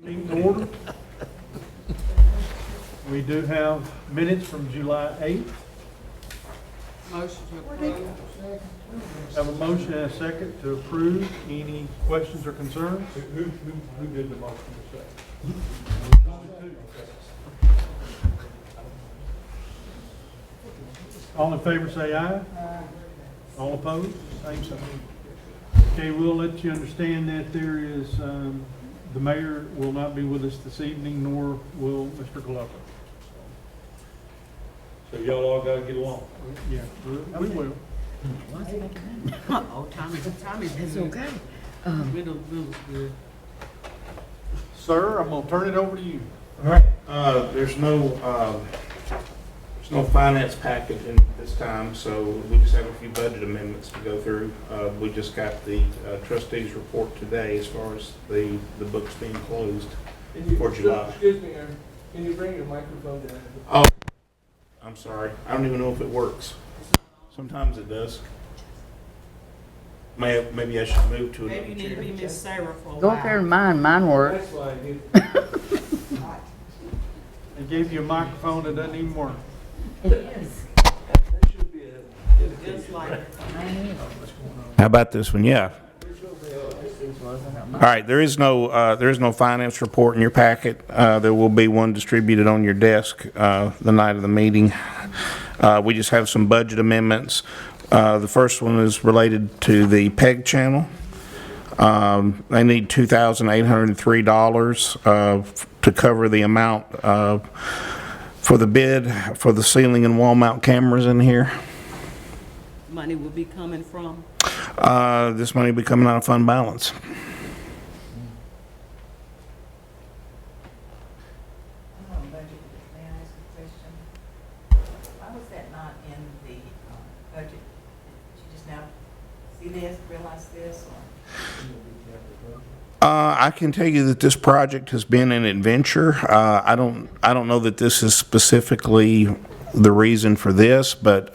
Meeting to order. We do have minutes from July 8th. Motion to approve. Have a motion and a second to approve. Any questions or concerns? Who did the motion to say? All in favor say aye. All opposed, same sign. Okay, we'll let you understand that there is, the mayor will not be with us this evening, nor will Mr. Glover. So y'all all gotta get along. Yeah, we will. Oh, Tommy's It's good. okay. Middle good. Sir, I'm gonna turn it over to you. All right, there's no finance packet in this time, so we just have a few budget amendments to go through. We just got the trustees report today as far as the books being closed for July. Excuse me, Aaron, can you bring your microphone down? Oh, I'm sorry, I don't even know if it works. Sometimes it does. Maybe I should move to Maybe you another need to be chair. Miss Sarah for a Go up there while. and mine works. That's why I did. They gave you a microphone that doesn't even work. That should be a. Just like, How about this one? Yeah. All right, there is no finance report in your packet. There will be one distributed on your desk the night of the meeting. We just have some budget amendments. The first one is related to the PEG channel. They need $2,803 to cover the amount for the bid for the ceiling and wall mount cameras in here. money will be coming from. This money will be coming out of fund balance. Budget, may I ask a question? Why was that not in the budget? Did you just now see this, realize this, or? I can tell you that this project has been an adventure. I don't know that this is specifically the reason for this, but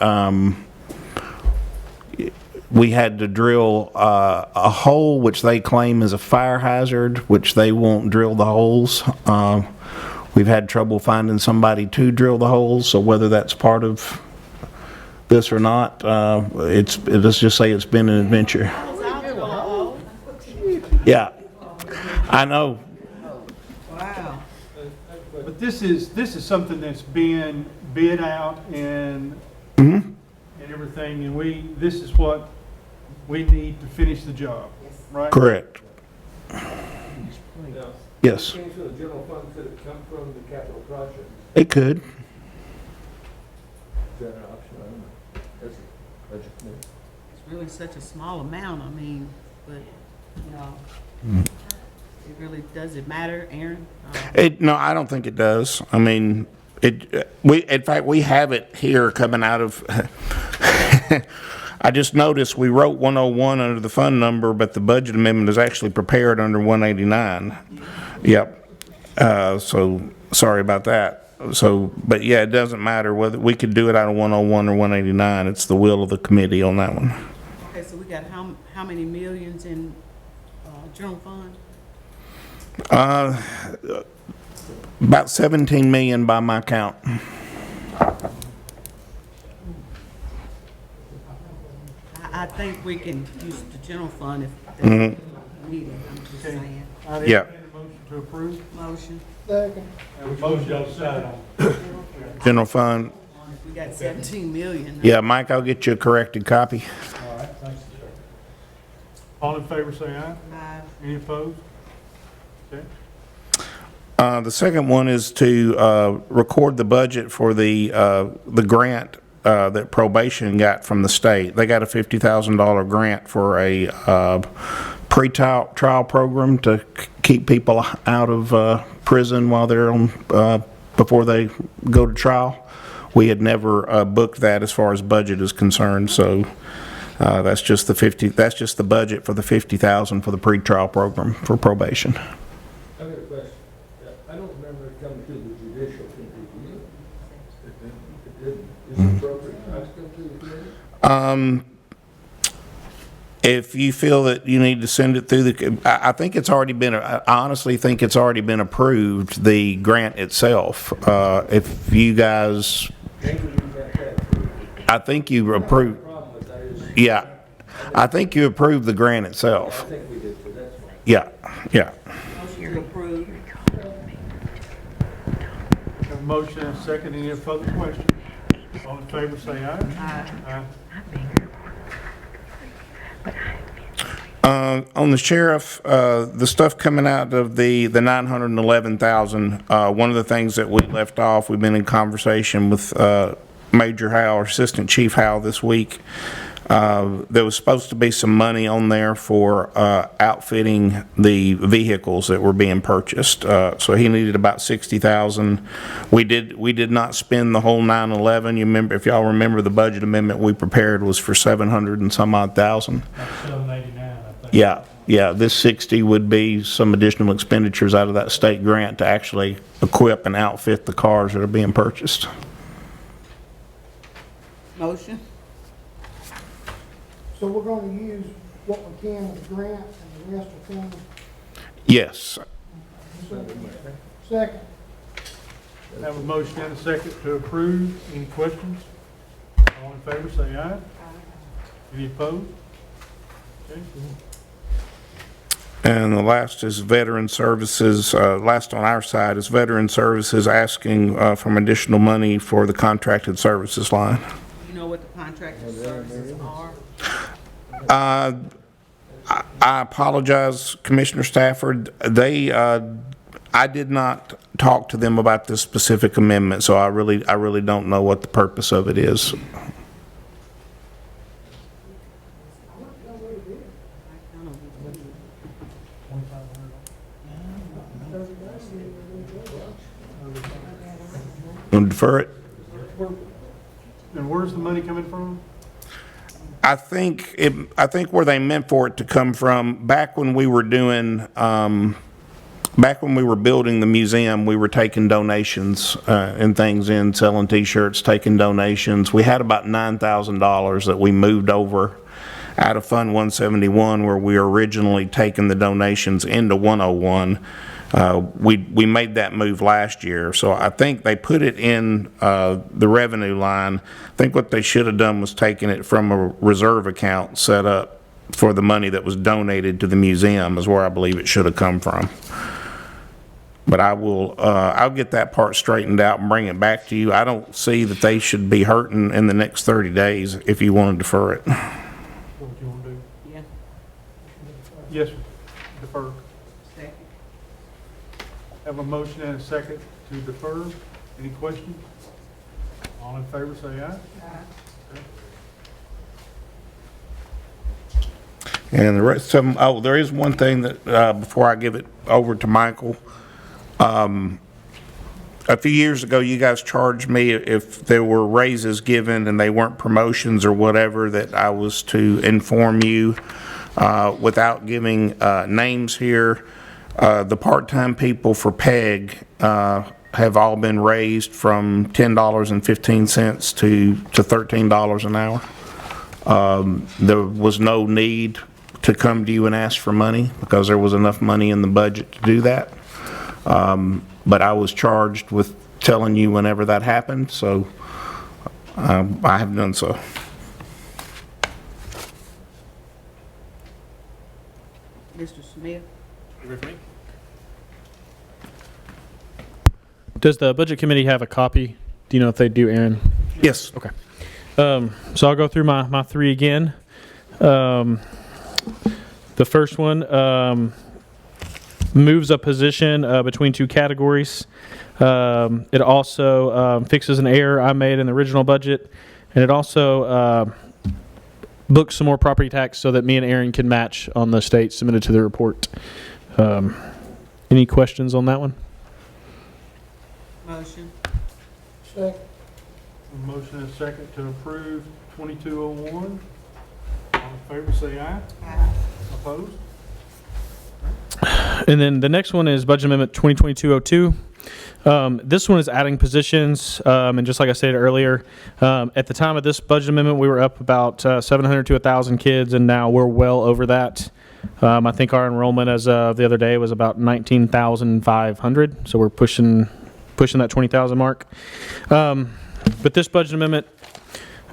we had to drill a hole which they claim is a fire hazard, which they won't drill the holes. We've had trouble finding somebody to drill the holes, so whether that's part of this or not, let's just say it's been an adventure. Yeah, I know. Wow. But this is something that's been bid out and everything, and this is what we need to finish the job, right? Correct. Now, Yes, Came from the general fund, could it come from the capital project? it could. Is that an option? I don't know. That's a budget committee. It's really such a small amount, I mean, but, you know, it really, does it matter, Aaron? No, I don't think it does. I mean, in fact, we have it here coming out of, I just noticed we wrote 101 under the fund number, but the budget amendment is actually prepared under 189. Yep. So, sorry about that. So, but yeah, it doesn't matter whether, we could do it out of 101 or 189. It's the will of the committee on that one. Okay, so we got how many millions in, general fund? About 17 million by my count. I think we can use the general fund if that's needed, I'm just Okay. saying. I Yeah. entertain a motion to approve. Motion, Have a motion y'all decide on. General fund. we got 17 million. Yeah, Mike, I'll get you a corrected copy. All right, thanks. All in favor, say aye. Any opposed? Okay. The second one is to record the budget for the grant that probation got from the state. They got a $50,000 grant for a pre-trial program to keep people out of prison while they're on, before they go to trial. We had never booked that as far as budget is concerned, so that's just the budget for the $50,000 for the pre-trial program for probation. I got a question. I don't remember it coming to the judicial committee. Do you? It didn't. Is it appropriate for us to come to the committee? If you feel that you need to send it through I think it's already been, I honestly think it's already been approved, the grant itself. If you guys, I think you approved, Problem with that is, yeah, I think you approved the grant itself. I think we did, so that's fine. Yeah, yeah. Motion to approve. Have a motion and a second. Any further questions? All in favor, say aye. Aye. On the sheriff, the stuff coming out of the 911,000, one of the things that we left off, we've been in conversation with Major Howe, or Assistant Chief Howe this week. There was supposed to be some money on there for outfitting the vehicles that were being purchased. So he needed about 60,000. We did not spend the whole 911. You remember, if y'all remember, the budget amendment we prepared was for 700 and some odd thousand. $789, I think. Yeah, this 60 would be some additional expenditures out of that state grant to actually equip and outfit the cars that are being purchased. Motion. So we're gonna use what we can with the grant and the rest will come. Yes. Second. Have a motion and a second to approve. Any questions? All in favor, say aye. Any opposed? Okay. And the last is Veteran Services, last on our side is Veteran Services asking for additional money for the contracted services line. You know what the contracted services are? I apologize, Commissioner Stafford. I did not talk to them about this specific amendment, so I really don't know what the purpose of it is. Want to defer it? And where's the money coming from? I think where they meant for it to come from, back when we were doing, back when we were building the museum, we were taking donations and things in, selling T-shirts, taking donations. We had about $9,000 that we moved over out of Fund 171, where we were originally taking the donations into 101. We made that move last year, so I think they put it in the revenue line. I think what they should have done was taken it from a reserve account set up for the money that was donated to the museum, is where I believe it should have come from. But I'll get that part straightened out and bring it back to you. I don't see that they should be hurting in the next 30 days if you want to defer it. What you want to do? Yeah. Yes, sir. Defer. Second. Have a motion and a second to defer. Any questions? All in favor, say aye. And the rest of them, oh, there is one thing that, before I give it over to Michael. A few years ago, you guys charged me if there were raises given and they weren't promotions or whatever, that I was to inform you. Without giving names here, the part-time people for PEG have all been raised from $10.15 to $13 an hour. There was no need to come to you and ask for money because there was enough money in the budget to do that. But I was charged with telling you whenever that happened, so I have done so. Mr. Smith? Does the budget committee have a copy? Do you know if they do, Aaron? Yes. Okay. So I'll go through my three again. The first one moves a position between two categories. It also fixes an error I made in the original budget, and it also books some more property tax so that me and Aaron can match on the state submitted to the report. Any questions on that one? Motion. Second. A motion and a second to approve 2201. All in favor, say aye. Aye. Opposed? And then the next one is Budget Amendment 2022-02. This one is adding positions, and just like I said earlier, at the time of this budget amendment, we were up about 700 to 1,000 kids, and now we're well over that. I think our enrollment as of the other day was about 19,500, so we're pushing that 20,000 mark. But this budget amendment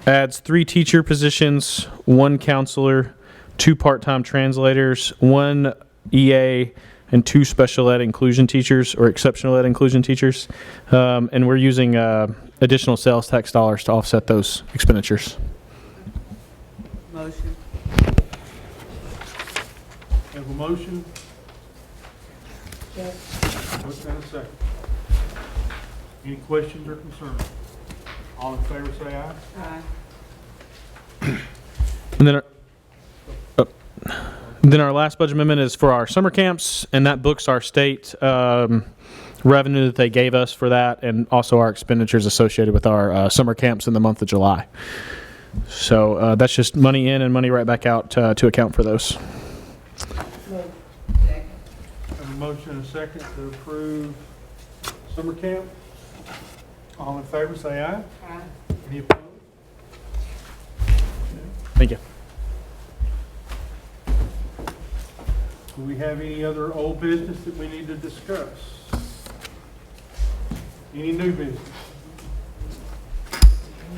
adds 3 teacher positions, 1 counselor, 2 part-time translators, 1 EA, and 2 special ed inclusion teachers or exceptional ed inclusion teachers. And we're using additional sales tax dollars to offset those expenditures. Motion. Have a motion? Check. Motion and a second. Any questions or concerns? All in favor, say aye. Aye. And then our last budget amendment is for our summer camps, and that books our state revenue that they gave us for that, and also our expenditures associated with our summer camps in the month of July. So that's just money in and money right back out to account for those. Move. Second. Have a motion and a second to approve summer camp. All in favor, say aye. Aye. Any opposed? Thank you. Do we have any other old business that we need to discuss? Any new business?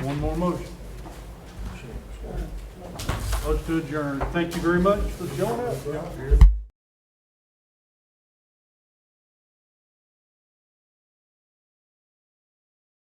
One more motion. Motion to adjourn. Thank you very much for joining us.